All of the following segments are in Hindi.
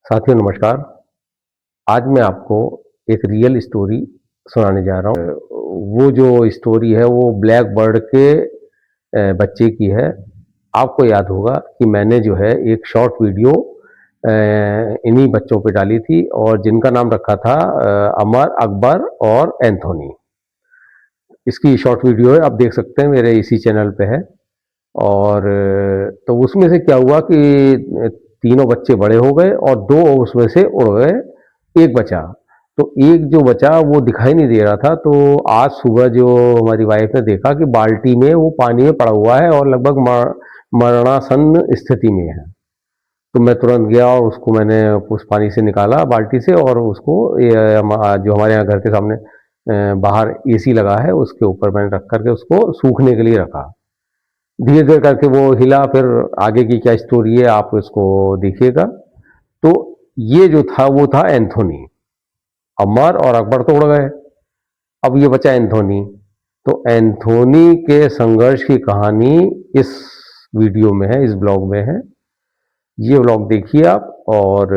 साथियों नमस्कार। आज मैं आपको एक रियल स्टोरी सुनाने जा रहा हूँ। वो जो स्टोरी है वो ब्लैक बर्ड के बच्चे की है। आपको याद होगा कि मैंने जो है एक शॉर्ट वीडियो इन्हीं बच्चों पे डाली थी और जिनका नाम रखा था अमर, अकबर और एंथोनी। इसकी शॉर्ट वीडियो है, आप देख सकते हैं, मेरे इसी चैनल पे है। और तो उसमें से क्या हुआ कि तीनों बच्चे बड़े हो गए और दो उसमें से उड़ गए, एक बचा। तो एक जो बचा वो दिखाई नहीं दे रहा था। तो आज सुबह जो हमारी वाइफ ने देखा कि बाल्टी में वो पानी में पड़ा हुआ है और लगभग मरणासन स्थिति में है। तो मैं तुरंत गया और उसको मैंने उस पानी से निकाला बाल्टी से और उसको जो हमारे यहाँ घर के सामने बाहर एसी लगा है उसके ऊपर मैंने रख करके उसको सूखने के लिए रखा। धीरे धीरे करके वो हिला, फिर आगे की क्या स्टोरी है आप इसको देखिएगा। तो ये जो था वो था एंथोनी। अमर और अकबर तो उड़ गए, अब ये बचा एंथोनी। तो एंथोनी के संघर्ष की कहानी इस वीडियो में है, इस ब्लॉग में है। ये ब्लॉग देखिए आप। और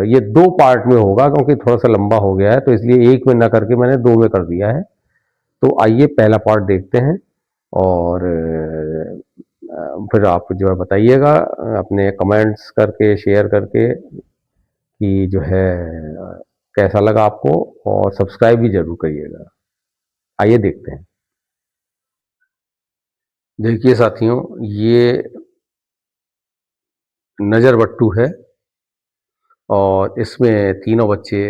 ये दो पार्ट में होगा क्योंकि थोड़ा सा लंबा हो गया है, तो इसलिए एक में ना करके मैंने दो में कर दिया है। तो आइए पहला पार्ट देखते हैं और फिर आप जो है बताइएगा अपने कमेंट्स करके, शेयर करके कि जो है कैसा लगा आपको, और सब्सक्राइब भी जरूर करिएगा। आइए देखते हैं। देखिए साथियों, ये नज़र बट्टू है और इसमें तीनों बच्चे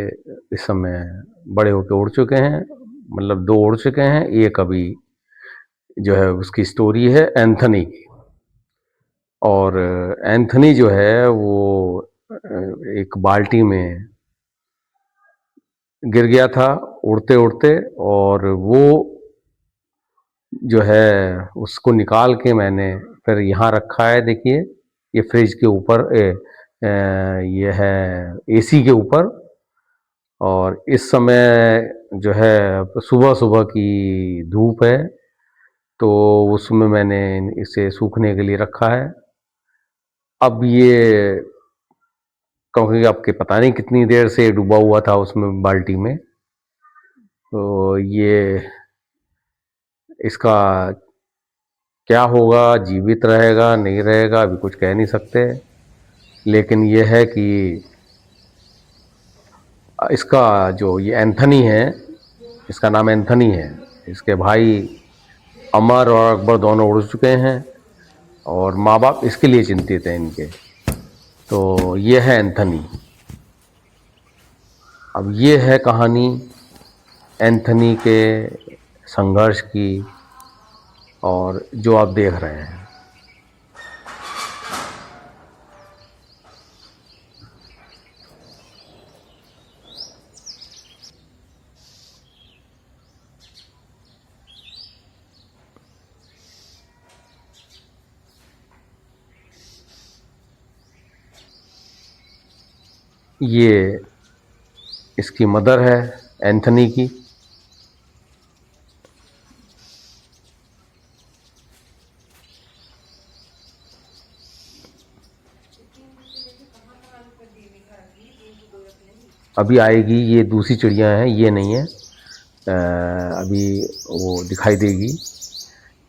इस समय बड़े होकर उड़ चुके हैं। मतलब दो उड़ चुके हैं, एक अभी जो है उसकी स्टोरी है एंथनी की। और एंथनी जो है वो एक बाल्टी में गिर गया था उड़ते उड़ते, और वो जो है उसको निकाल के मैंने फिर यहाँ रखा है। देखिए ये फ्रिज के ऊपर, ये है एसी के ऊपर। और इस समय जो है सुबह सुबह की धूप है, तो उसमें मैंने इसे सूखने के लिए रखा है। अब ये क्योंकि आपके पता नहीं कितनी देर से डूबा हुआ था उसमें बाल्टी में, तो ये इसका क्या होगा, जीवित रहेगा नहीं रहेगा अभी कुछ कह नहीं सकते। लेकिन ये है कि इसका जो ये एंथनी है, इसका नाम एंथनी है। इसके भाई अमर और अकबर दोनों उड़ चुके हैं और माँ बाप इसके लिए चिंतित हैं इनके। तो ये है एंथनी। अब ये है कहानी एंथनी के संघर्ष की, और जो आप देख रहे हैं। ये इसकी मदर है एंथनी की। अभी आएगी, ये दूसरी चिड़िया हैं, ये नहीं है। अभी वो दिखाई देगी।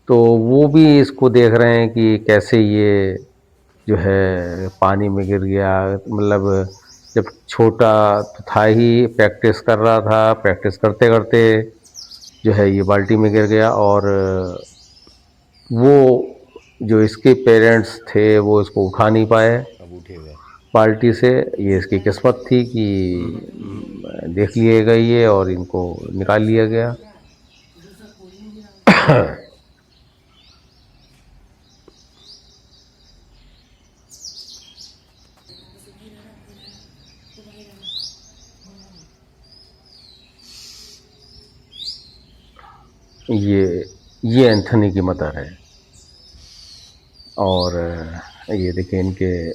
तो वो भी इसको देख रहे हैं कि कैसे ये जो है पानी में गिर गया। मतलब जब छोटा तो था ही, प्रैक्टिस कर रहा था, प्रैक्टिस करते करते जो है ये बाल्टी में गिर गया। और वो जो इसके पेरेंट्स थे वो इसको उठा नहीं पाए बाल्टी से। ये इसकी किस्मत थी कि देख लिए गए ये और इनको निकाल लिया गया। ये एंथनी की मदर है। और ये देखिए इनके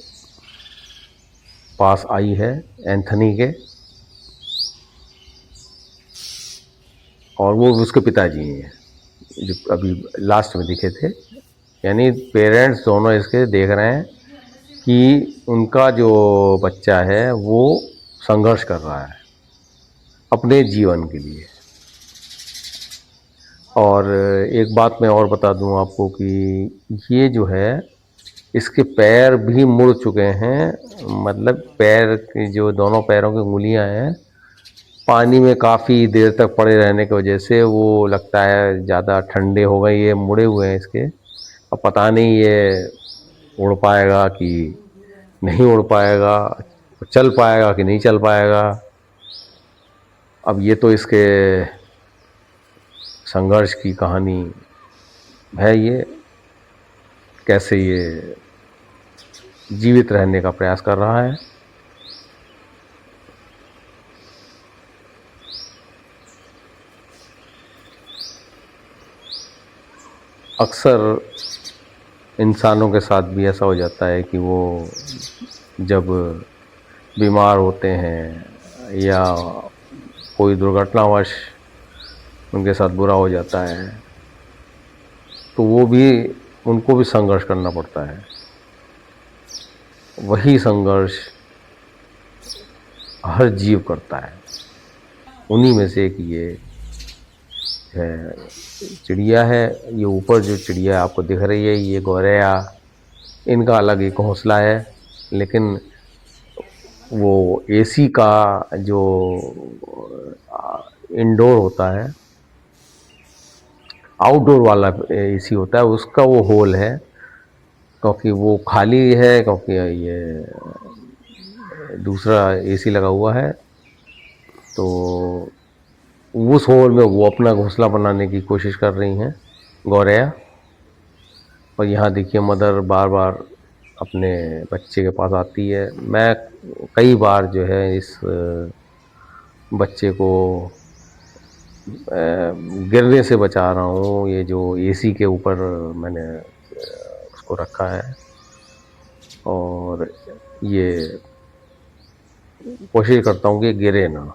पास आई है एंथनी के, और वो उसके पिताजी हैं जो अभी लास्ट में दिखे थे। यानी पेरेंट्स दोनों इसके देख रहे हैं कि उनका जो बच्चा है वो संघर्ष कर रहा है अपने जीवन के लिए। और एक बात मैं और बता दूं आपको कि ये जो है इसके पैर भी मुड़ चुके हैं, मतलब पैर की जो दोनों पैरों की उंगलियां हैं पानी में काफ़ी देर तक पड़े रहने की वजह से वो लगता है ज़्यादा ठंडे हो गए, ये मुड़े हुए हैं इसके। अब पता नहीं ये उड़ पाएगा कि नहीं उड़ पाएगा, चल पाएगा कि नहीं चल पाएगा। अब ये तो इसके संघर्ष की कहानी है, ये कैसे ये जीवित रहने का प्रयास कर रहा है। अक्सर इंसानों के साथ भी ऐसा हो जाता है कि वो जब बीमार होते हैं या कोई दुर्घटनावश उनके साथ बुरा हो जाता है तो वो भी उनको भी संघर्ष करना पड़ता है। वही संघर्ष हर जीव करता है। उन्हीं में से एक ये है, चिड़िया है। ये ऊपर जो चिड़िया आपको दिख रही है ये गौरैया, इनका अलग एक घोंसला है। लेकिन वो एसी का जो इंडोर होता है, आउटडोर वाला एसी होता है, उसका वो होल है, क्योंकि वो खाली है, क्योंकि ये दूसरा एसी लगा हुआ है। तो उस होल में वो अपना घोंसला बनाने की कोशिश कर रही हैं गौरैया। और यहाँ देखिए मदर बार बार अपने बच्चे के पास आती है। मैं कई बार जो है इस बच्चे को गिरने से बचा रहा हूँ। ये जो एसी के ऊपर मैंने उसको रखा है और ये कोशिश करता हूँ कि गिरे ना।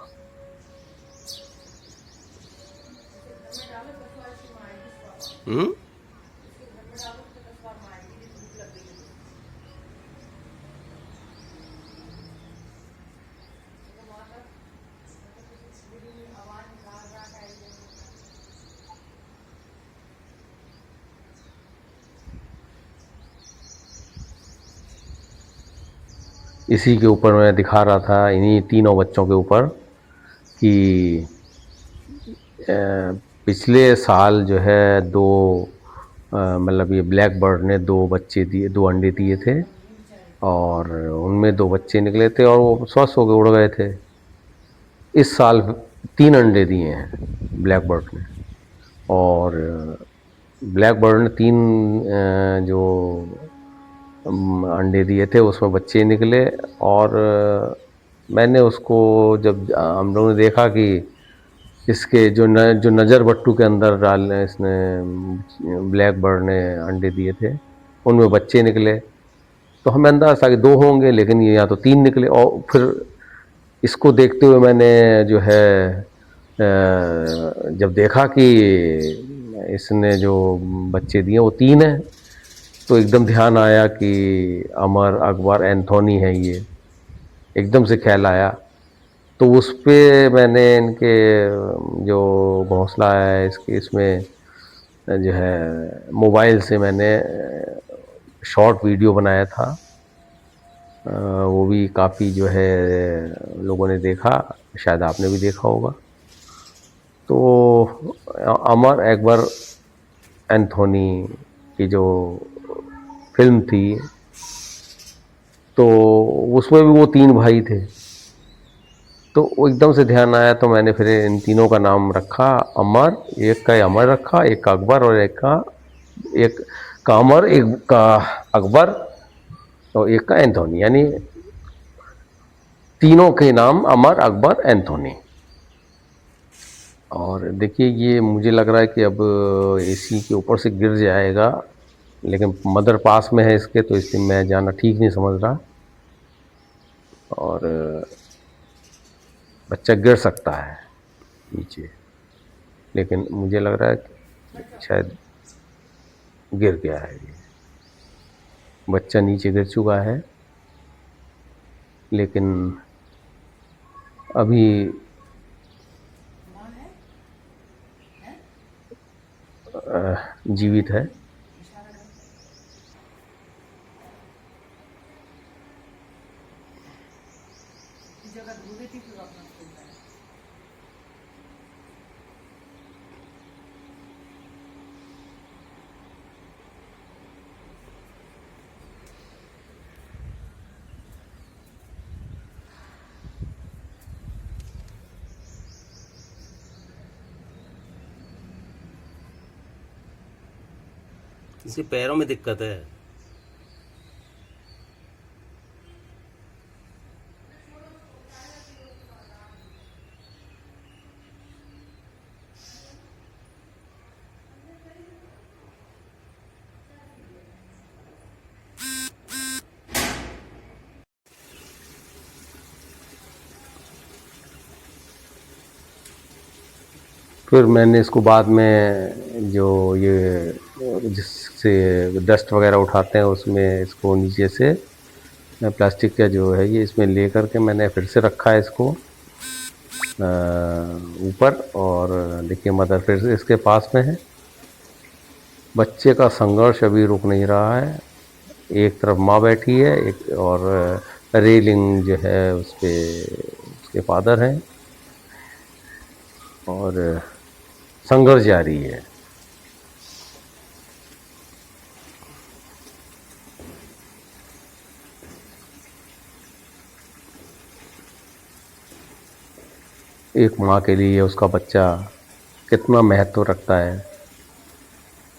इसी के ऊपर मैं दिखा रहा था, इन्हीं तीनों बच्चों के ऊपर, कि पिछले साल जो है मतलब ये ब्लैक बर्ड ने 2 बच्चे दिए, 2 अंडे दिए थे और उनमें 2 बच्चे निकले थे और वो स्वस्थ होकर उड़ गए थे। इस साल 3 अंडे दिए हैं ब्लैक बर्ड ने, और ब्लैक बर्ड ने 3 जो अंडे दिए थे उसमें बच्चे निकले। और मैंने उसको जब हम लोगों ने देखा कि इसके जो नज़र बट्टू के अंदर डालने इसने ब्लैक बर्ड ने अंडे दिए थे उनमें बच्चे निकले, तो हमें अंदाज़ा था कि 2 होंगे, लेकिन ये यहाँ तो 3 निकले। और फिर इसको देखते हुए मैंने जो है जब देखा कि इसने जो बच्चे दिए वो 3 हैं, तो एकदम ध्यान आया कि अमर, अकबर, एंथोनी है ये, एकदम से ख्याल आया। तो उस पे मैंने इनके जो घोंसला है इसमें जो है मोबाइल से मैंने शॉर्ट वीडियो बनाया था। वो भी काफ़ी जो है लोगों ने देखा, शायद आपने भी देखा होगा। तो अमर, अकबर, एंथोनी की जो फिल्म थी तो उसमें भी वो 3 भाई थे। तो वो एकदम से ध्यान आया, तो मैंने फिर इन तीनों का नाम रखा अमर। एक का अमर रखा, एक का अकबर और एक का अमर, एक का अकबर और एक का एंथोनी, यानी तीनों के नाम अमर, अकबर, एंथोनी। और देखिए ये मुझे लग रहा है कि अब एसी के ऊपर से गिर जाएगा, लेकिन मदर पास में है इसके, तो इसलिए मैं जाना ठीक नहीं समझ रहा। और बच्चा गिर सकता है नीचे, लेकिन मुझे लग रहा है कि शायद गिर गया है। ये बच्चा नीचे गिर चुका है। लेकिन अभी जीवित है। इसके पैरों में दिक्कत है। फिर मैंने इसको बाद में जो ये जिससे डस्ट वगैरह उठाते हैं उसमें इसको नीचे से प्लास्टिक का जो है ये इसमें ले करके मैंने फिर से रखा है इसको ऊपर। और देखिए मदर फिर से इसके पास में है। बच्चे का संघर्ष अभी रुक नहीं रहा है। एक तरफ माँ बैठी है, एक और रेलिंग जो है उस पे उसके फादर हैं और संघर्ष जारी है। एक माँ के लिए उसका बच्चा कितना महत्व रखता है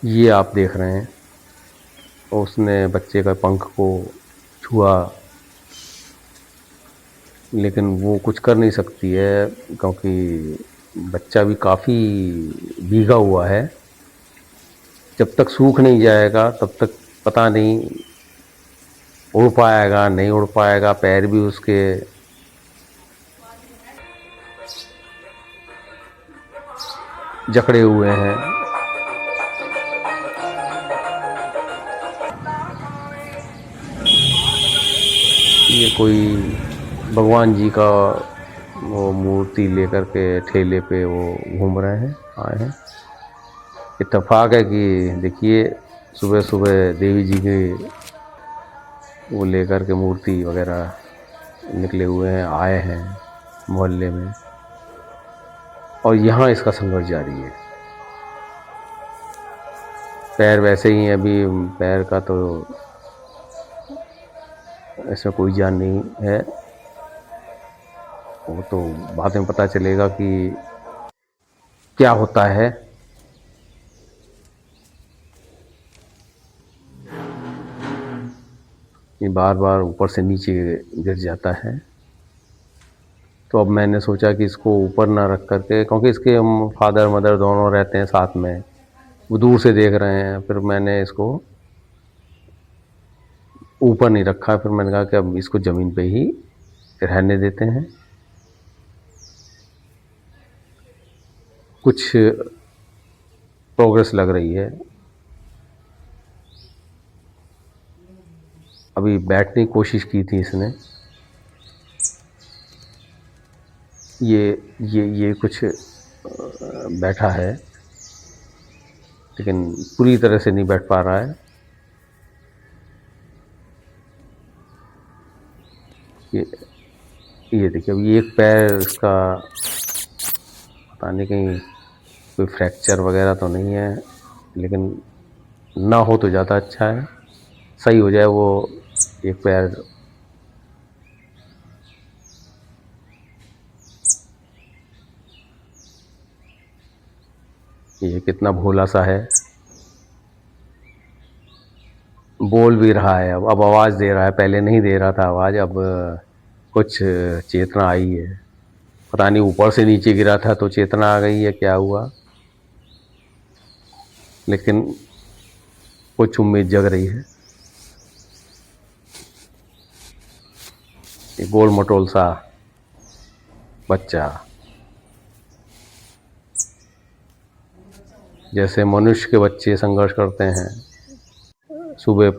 ये आप देख रहे हैं। उसने बच्चे का पंख को छुआ, लेकिन वो कुछ कर नहीं सकती है क्योंकि बच्चा भी काफ़ी भीगा हुआ है। जब तक सूख नहीं जाएगा तब तक पता नहीं उड़ पाएगा नहीं उड़ पाएगा। पैर भी उसके जकड़े हुए हैं। ये कोई भगवान जी का वो मूर्ति लेकर के ठेले पे वो घूम रहे हैं, आए हैं। इत्तेफाक है कि देखिए सुबह सुबह देवी जी की वो लेकर के मूर्ति वगैरह निकले हुए हैं, आए हैं मोहल्ले में, और यहाँ इसका संघर्ष जारी है। पैर वैसे ही हैं अभी, पैर का तो ऐसा कोई जान नहीं है। वो तो बाद में पता चलेगा कि क्या होता है। ये बार बार ऊपर से नीचे गिर जाता है। तो अब मैंने सोचा कि इसको ऊपर ना रख करके, क्योंकि इसके हम फादर मदर दोनों रहते हैं साथ में, वो दूर से देख रहे हैं। फिर मैंने इसको ऊपर नहीं रखा। फिर मैंने कहा कि अब इसको ज़मीन पे ही रहने देते हैं। कुछ प्रोग्रेस लग रही है। अभी बैठने की कोशिश की थी इसने। ये कुछ बैठा है, लेकिन पूरी तरह से नहीं बैठ पा रहा है। ये देखिए, अब ये एक पैर इसका पता नहीं कहीं कोई फ्रैक्चर वगैरह तो नहीं है, लेकिन ना हो तो ज़्यादा अच्छा है। सही हो जाए वो एक पैर। ये कितना भोला सा है, बोल भी रहा है। अब आवाज़ दे रहा है, पहले नहीं दे रहा था आवाज़, अब कुछ चेतना आई है। पता नहीं ऊपर से नीचे गिरा था तो चेतना आ गई है, क्या हुआ, लेकिन कुछ उम्मीद जग रही है। ये गोल मटोल सा बच्चा, जैसे मनुष्य के बच्चे संघर्ष करते हैं, सुबह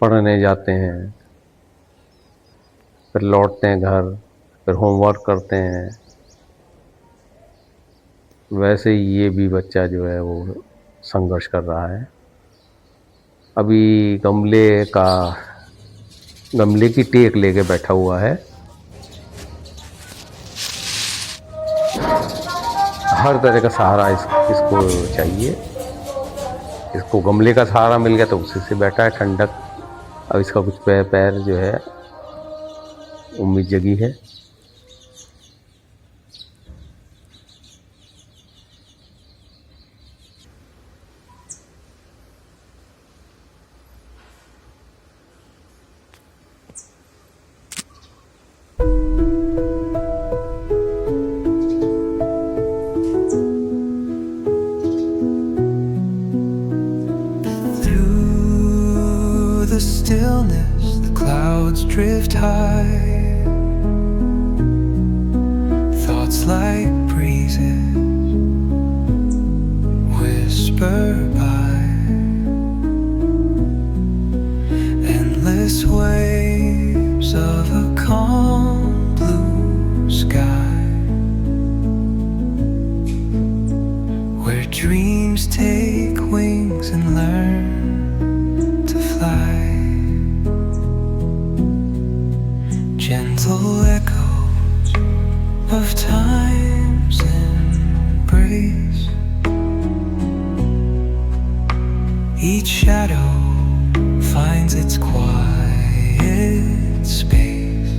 पढ़ने जाते हैं, फिर लौटते हैं घर, फिर होमवर्क करते हैं। वैसे ही ये भी बच्चा जो है वो संघर्ष कर रहा है। अभी गमले की टेक लेके बैठा हुआ है। हर तरह का सहारा इसको चाहिए। इसको गमले का सहारा मिल गया तो उसी से बैठा है, ठंडक। अब इसका कुछ पैर जो है उम्मीद जगी है। Through the stillness, the clouds drift high. Thoughts like breezes whisper by. Endless waves of a calm blue sky, where dreams take wings and learn to fly. Gentle echoes of time's embrace. Each shadow finds its quiet space.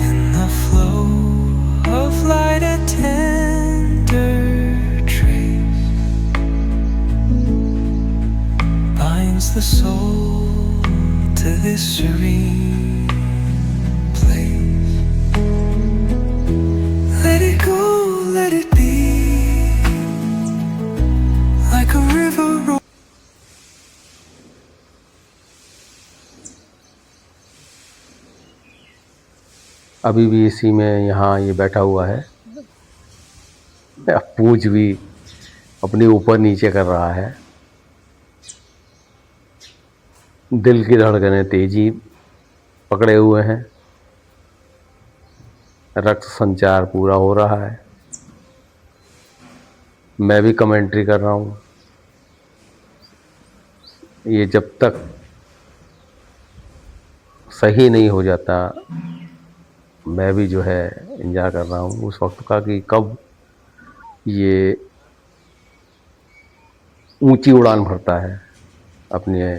In the flow of light, a tender trace binds the soul to this serene place. Let it go, let it be, like a river rolling. अभी भी इसी में यहाँ ये बैठा हुआ है। पूंछ भी अपनी ऊपर नीचे कर रहा है। दिल की धड़कनें तेजी पकड़े हुए हैं। रक्त संचार पूरा हो रहा है। मैं भी कमेंट्री कर रहा हूँ। ये जब तक सही नहीं हो जाता, मैं भी जो है इंतजार कर रहा हूँ उस वक्त का कि कब ये ऊंची उड़ान भरता है अपने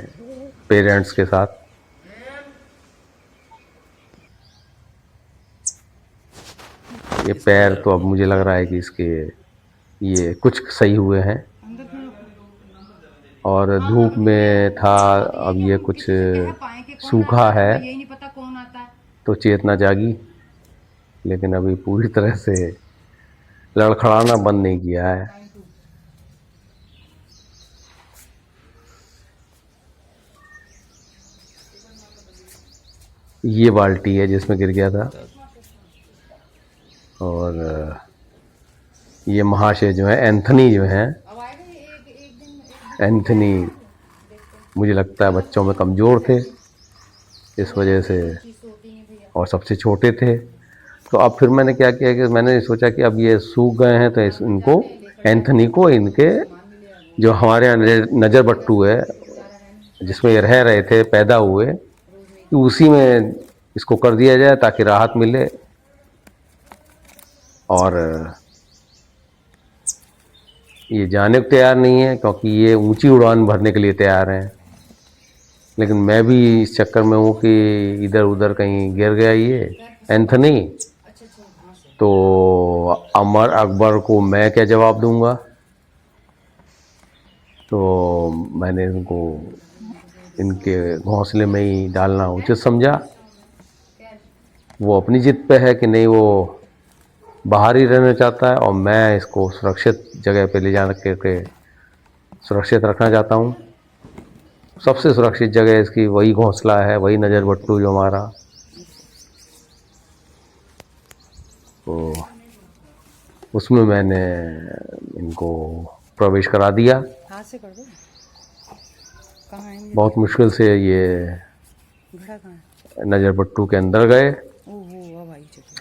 पेरेंट्स के साथ। ये पैर तो अब मुझे लग रहा है कि इसके ये कुछ सही हुए हैं, और धूप में था, अब ये कुछ सूखा है तो चेतना जागी, लेकिन अभी पूरी तरह से लड़खड़ाना बंद नहीं किया है। ये बाल्टी है जिसमें गिर गया था, और ये महाशय जो है एंथनी जो हैं, एंथनी मुझे लगता है बच्चों में कमज़ोर थे इस वजह से, और सबसे छोटे थे। तो अब फिर मैंने क्या किया कि मैंने सोचा कि अब ये सूख गए हैं तो इनको एंथनी को इनके जो हमारे यहाँ नज़र बट्टू है जिसमें ये रह रहे थे, पैदा हुए, कि उसी में इसको कर दिया जाए ताकि राहत मिले। और ये जाने को तैयार नहीं है क्योंकि ये ऊंची उड़ान भरने के लिए तैयार हैं, लेकिन मैं भी इस चक्कर में हूँ कि इधर उधर कहीं गिर गया ये एंथनी, तो अमर अकबर को मैं क्या जवाब दूंगा। तो मैंने इनको इनके घोंसले में ही डालना उचित समझा। वो अपनी जिद पे है कि नहीं, वो बाहर ही रहना चाहता है, और मैं इसको सुरक्षित जगह पे ले जा के सुरक्षित रखना चाहता हूँ। सबसे सुरक्षित जगह इसकी वही घोंसला है, वही नज़र बट्टू जो हमारा। तो उसमें मैंने इनको प्रवेश करा दिया। हाथ से कर दो। कहाँ है? बहुत मुश्किल से ये घड़ा कहाँ है? नजर पट्टू के अंदर गए। ओहो अब आई चुकी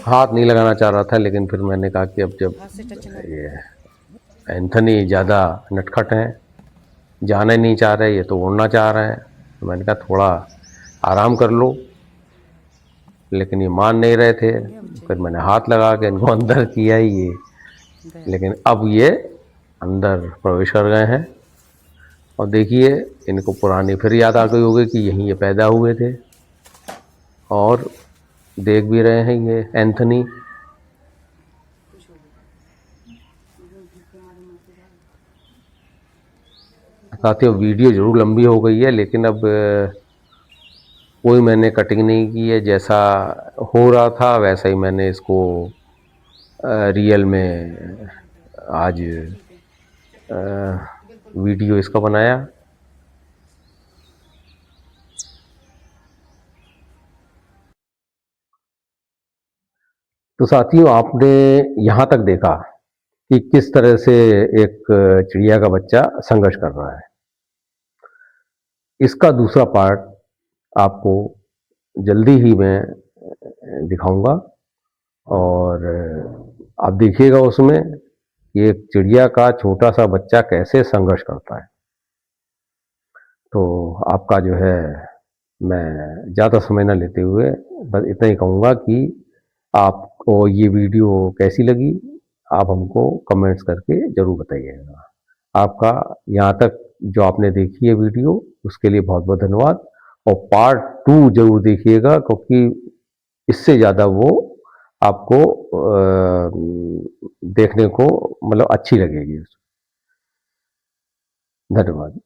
हाथ नहीं लगाना चाह रहा था, लेकिन फिर मैंने कहा कि अब जब हाथ से टच ना ये एंथनी ज़्यादा नटखट हैं, जाना नहीं चाह रहे, ये तो उड़ना चाह रहे हैं, तो मैंने कहा थोड़ा आराम कर लो, लेकिन ये मान नहीं रहे थे। फिर मैंने हाथ लगा के इनको अंदर किया ही ये, गया। लेकिन अब ये अंदर प्रवेश कर गए हैं। और देखिए इनको पुरानी फिर याद आ गई होगी कि यहीं ये पैदा हुए थे, और देख भी रहे हैं ये एंथनी। साथियों वीडियो ज़रूर लंबी हो गई है, लेकिन अब कोई मैंने कटिंग नहीं की है, जैसा हो रहा था वैसा ही मैंने इसको रियल में आज वीडियो इसका बनाया। तो साथियों आपने यहाँ तक देखा कि किस तरह से एक चिड़िया का बच्चा संघर्ष कर रहा है। इसका दूसरा पार्ट आपको जल्दी ही मैं दिखाऊंगा, और आप देखिएगा उसमें कि एक चिड़िया का छोटा सा बच्चा कैसे संघर्ष करता है। तो आपका जो है, मैं ज़्यादा समय न लेते हुए बस इतना ही कहूँगा कि आपको ये वीडियो कैसी लगी, आप हमको कमेंट्स करके ज़रूर बताइएगा। आपका यहाँ तक जो आपने देखी है वीडियो, उसके लिए बहुत बहुत धन्यवाद। और पार्ट 2 जरूर देखिएगा, क्योंकि इससे ज़्यादा वो आपको देखने को मतलब अच्छी लगेगी। धन्यवाद।